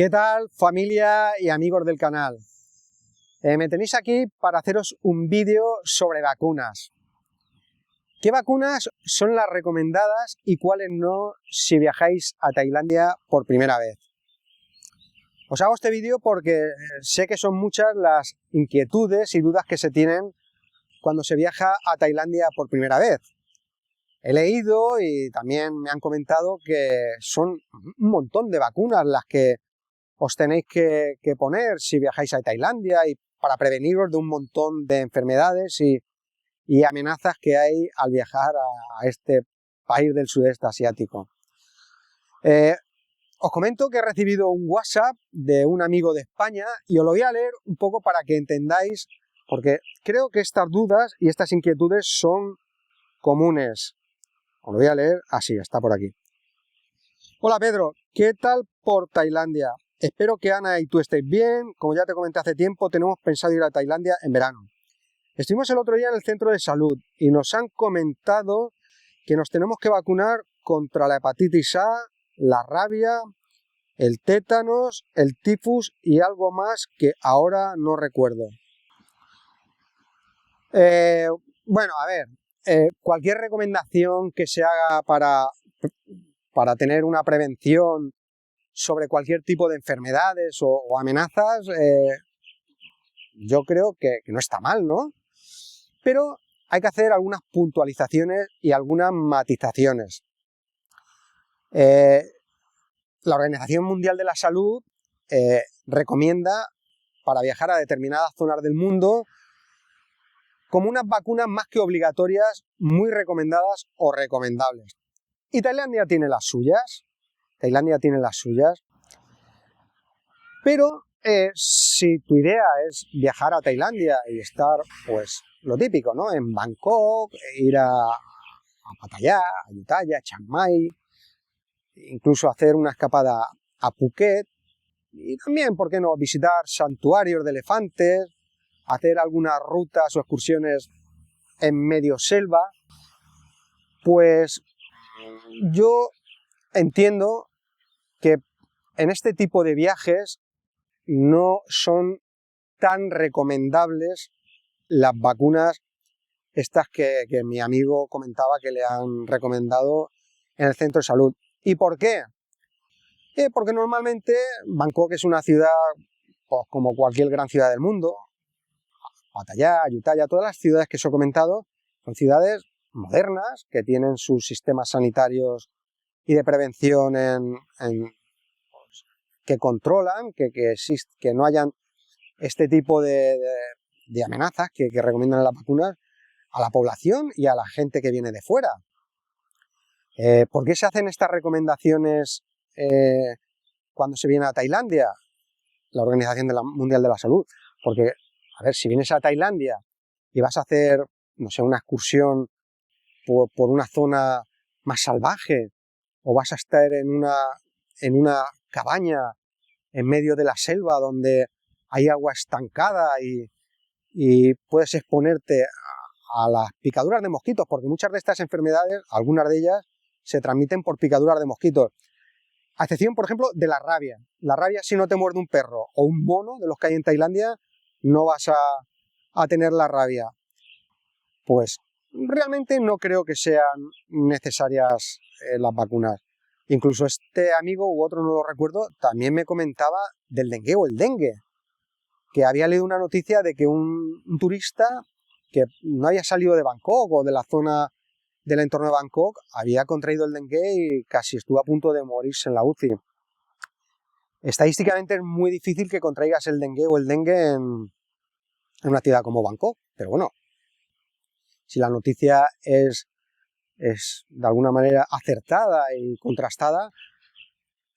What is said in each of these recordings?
¿Qué tal, familia y amigos del canal? Me tenéis aquí para haceros un vídeo sobre vacunas. ¿Qué vacunas son las recomendadas y cuáles no si viajáis a Tailandia por primera vez? Os hago este vídeo porque sé que son muchas las inquietudes y dudas que se tienen cuando se viaja a Tailandia por primera vez. He leído y también me han comentado que son un montón de vacunas las que os tenéis que poner si viajáis a Tailandia y para preveniros de un montón de enfermedades y amenazas que hay al viajar a este país del sudeste asiático. Os comento que he recibido un WhatsApp de un amigo de España y os lo voy a leer un poco para que entendáis, porque creo que estas dudas y estas inquietudes son comunes. Os lo voy a leer así, está por aquí. Hola Pedro, ¿qué tal por Tailandia? Espero que Ana y tú estéis bien. Como ya te comenté hace tiempo, tenemos pensado ir a Tailandia en verano. Estuvimos el otro día en el centro de salud y nos han comentado que nos tenemos que vacunar contra la hepatitis A, la rabia, el tétanos, el tifus y algo más que ahora no recuerdo. Bueno, a ver, cualquier recomendación que se haga para tener una prevención sobre cualquier tipo de enfermedades o amenazas, yo creo que no está mal, ¿no? Pero hay que hacer algunas puntualizaciones y algunas matizaciones. La Organización Mundial de la Salud recomienda para viajar a determinadas zonas del mundo como unas vacunas más que obligatorias, muy recomendadas o recomendables. Y Tailandia tiene las suyas. Pero si tu idea es viajar a Tailandia y estar, pues, lo típico, ¿no? En Bangkok, ir a Pattaya, a Ayutthaya, a Chiang Mai, incluso hacer una escapada a Phuket, y también, ¿por qué no?, visitar santuarios de elefantes, hacer algunas rutas o excursiones en medio selva, pues yo entiendo que en este tipo de viajes no son tan recomendables las vacunas estas que mi amigo comentaba que le han recomendado en el centro de salud. ¿Y por qué? Porque normalmente Bangkok es una ciudad, pues, como cualquier gran ciudad del mundo. Pattaya, Ayutthaya, todas las ciudades que os he comentado son ciudades modernas que tienen sus sistemas sanitarios y de prevención que controlan, que no hayan este tipo de amenazas que recomiendan las vacunas a la población y a la gente que viene de fuera. ¿Por qué se hacen estas recomendaciones cuando se viene a Tailandia? La Organización Mundial de la Salud. Porque, a ver, si vienes a Tailandia y vas a hacer, no sé, una excursión por una zona más salvaje, o vas a estar en una cabaña en medio de la selva donde hay agua estancada y puedes exponerte a las picaduras de mosquitos, porque muchas de estas enfermedades, algunas de ellas, se transmiten por picaduras de mosquitos. A excepción, por ejemplo, de la rabia. La rabia, si no te muerde un perro o un mono de los que hay en Tailandia, no vas a tener la rabia. Pues realmente no creo que sean necesarias las vacunas. Incluso este amigo u otro, no lo recuerdo, también me comentaba del dengue o el dengue, que había leído una noticia de que un turista que no había salido de Bangkok o de la zona del entorno de Bangkok había contraído el dengue y casi estuvo a punto de morirse en la UCI. Estadísticamente es muy difícil que contraigas el dengue o el dengue en una ciudad como Bangkok, pero bueno, si la noticia es de alguna manera acertada y contrastada,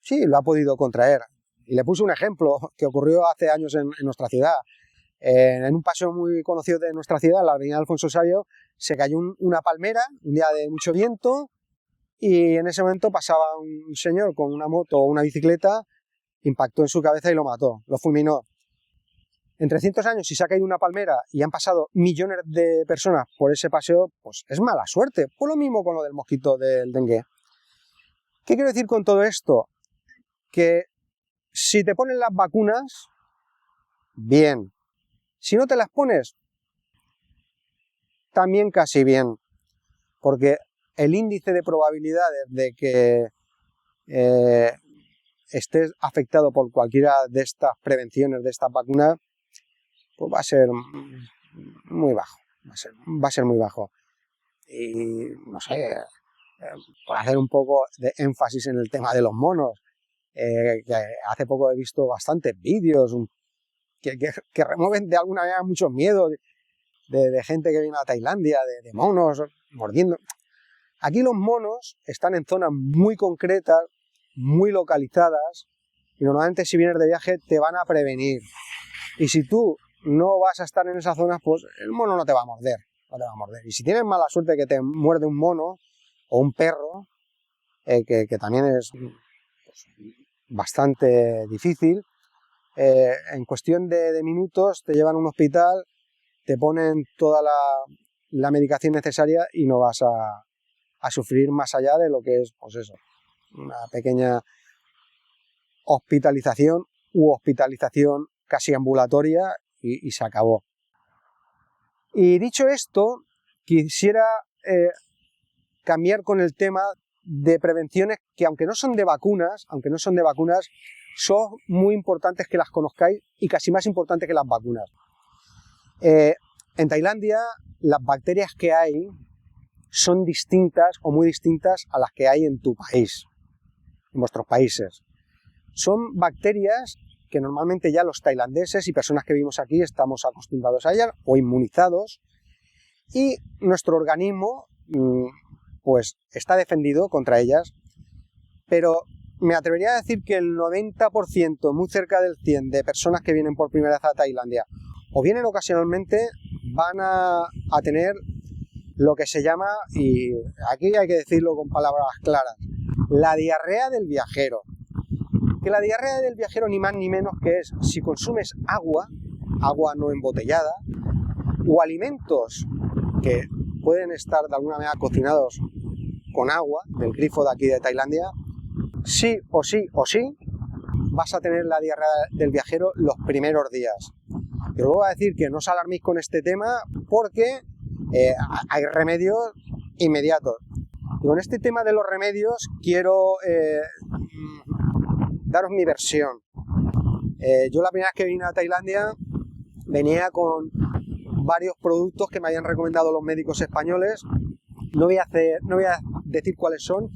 sí, lo ha podido contraer. Y le puse un ejemplo que ocurrió hace años en nuestra ciudad. En un paseo muy conocido de nuestra ciudad, la avenida Alfonso Sabio, se cayó una palmera, un día de mucho viento, y en ese momento pasaba un señor con una moto o una bicicleta, impactó en su cabeza y lo mató, lo fulminó. En 300 años, si se ha caído una palmera y han pasado millones de personas por ese paseo, pues es mala suerte. Pues lo mismo con lo del mosquito del dengue. ¿Qué quiero decir con todo esto? Que Si te ponen las vacunas, bien. Si no te las pones, también casi bien. Porque el índice de probabilidades de que estés afectado por cualquiera de estas prevenciones, de estas vacunas, pues va a ser muy bajo. Va a ser muy bajo. Y no sé, por hacer un poco de énfasis en el tema de los monos, que hace poco he visto bastantes vídeos que remueven de alguna manera muchos miedos de gente que viene a Tailandia, de monos mordiendo. Aquí los monos están en zonas muy concretas, muy localizadas, y normalmente si vienes de viaje te van a prevenir. Y si tú no vas a estar en esas zonas, pues el mono no te va a morder. No te va a morder. Y si tienes mala suerte que te muerde un mono o un perro, que también es pues, bastante difícil, en cuestión de minutos te llevan a un hospital, te ponen toda la medicación necesaria y no vas a sufrir más allá de lo que es, pues eso, una pequeña hospitalización u hospitalización casi ambulatoria y se acabó. Y dicho esto, quisiera cambiar con el tema de prevenciones que aunque no son de vacunas, son muy importantes que las conozcáis y casi más importantes que las vacunas. En Tailandia las bacterias que hay son distintas o muy distintas a las que hay en tu país, en vuestros países. Son bacterias que normalmente ya los tailandeses y personas que vivimos aquí estamos acostumbrados a ellas o inmunizados, y nuestro organismo pues está defendido contra ellas, pero me atrevería a decir que el 90%, muy cerca del 100% de personas que vienen por primera vez a Tailandia o vienen ocasionalmente van a tener lo que se llama, y aquí hay que decirlo con palabras claras, la diarrea del viajero. Que la diarrea del viajero ni más ni menos que es si consumes agua no embotellada, o alimentos que pueden estar de alguna manera cocinados con agua del grifo de aquí de Tailandia, sí o sí vas a tener la diarrea del viajero los primeros días. Y os voy a decir que no os alarméis con este tema porque hay remedios inmediatos. Y con este tema de los remedios quiero daros mi versión. Yo la primera vez que vine a Tailandia venía con varios productos que me habían recomendado los médicos españoles. No voy a decir cuáles son,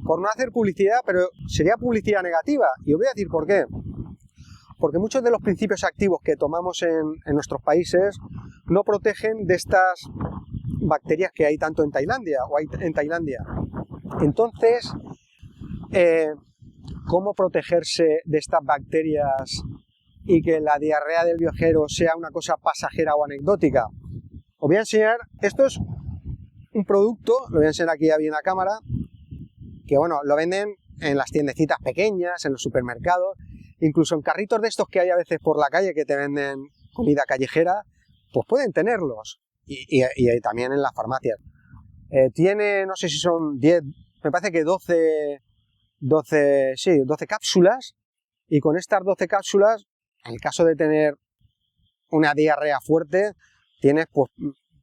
por no hacer publicidad, pero sería publicidad negativa. Y os voy a decir por qué. Porque muchos de los principios activos que tomamos en nuestros países no protegen de estas bacterias que hay tanto en Tailandia o hay en Tailandia. Entonces, ¿cómo protegerse de estas bacterias y que la diarrea del viajero sea una cosa pasajera o anecdótica? Os voy a enseñar, esto es un producto, lo voy a enseñar aquí bien a cámara, que bueno, lo venden en las tiendecitas pequeñas, en los supermercados, incluso en carritos de estos que hay a veces por la calle que te venden comida callejera, pues pueden tenerlos, y también en las farmacias. Tiene, no sé si son 10, me parece que 12 cápsulas, y con estas 12 cápsulas, en el caso de tener una diarrea fuerte, tienes pues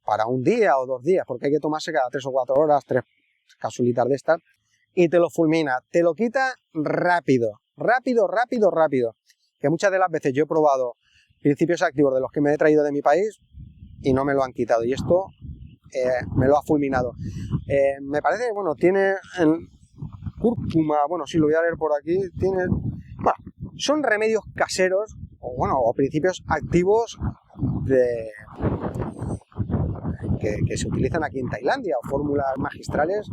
para un día o 2 días, porque hay que tomarse cada 3 o 4 horas, 3 capsulitas de estas, y te lo fulmina, te lo quita rápido, que muchas de las veces yo he probado principios activos de los que me he traído de mi país y no me lo han quitado, y esto me lo ha fulminado. Me parece, bueno, tiene cúrcuma, bueno, sí, lo voy a leer por aquí, tiene, bueno, son remedios caseros, o principios activos que se utilizan aquí en Tailandia, o fórmulas magistrales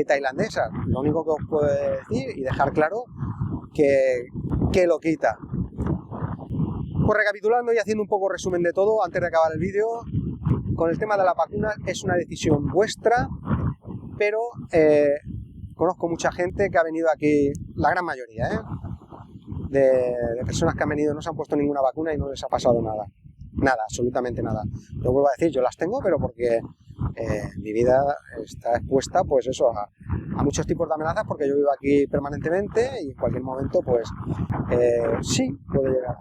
tailandesas. Lo único que os puedo decir y dejar claro que lo quita. Pues recapitulando y haciendo un poco resumen de todo antes de acabar el vídeo, con el tema de la vacuna es una decisión vuestra, pero conozco mucha gente que ha venido aquí, la gran mayoría, de personas que han venido no se han puesto ninguna vacuna y no les ha pasado nada. Nada, absolutamente nada. Lo vuelvo a decir, yo las tengo, pero porque mi vida está expuesta, pues eso, a muchos tipos de amenazas, porque yo vivo aquí permanentemente y en cualquier momento pues sí puedo llegar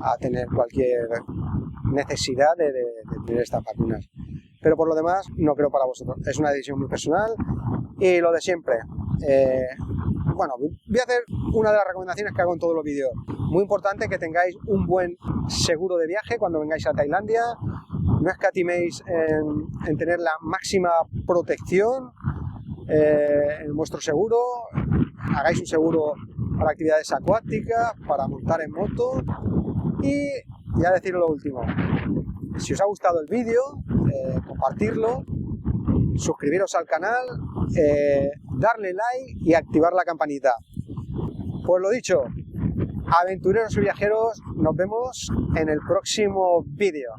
a tener cualquier necesidad de tener estas vacunas. Pero por lo demás no creo para vosotros, es una decisión muy personal y lo de siempre. Bueno, voy a hacer una de las recomendaciones que hago en todos los vídeos. Muy importante que tengáis un buen seguro de viaje cuando vengáis a Tailandia. No escatiméis en tener la máxima protección en vuestro seguro. Hagáis un seguro para actividades acuáticas, para montar en moto. Y ya deciros lo último. Si os ha gustado el vídeo, compartirlo, suscribiros al canal, darle like y activar la campanita. Pues lo dicho, aventureros y viajeros, nos vemos en el próximo vídeo.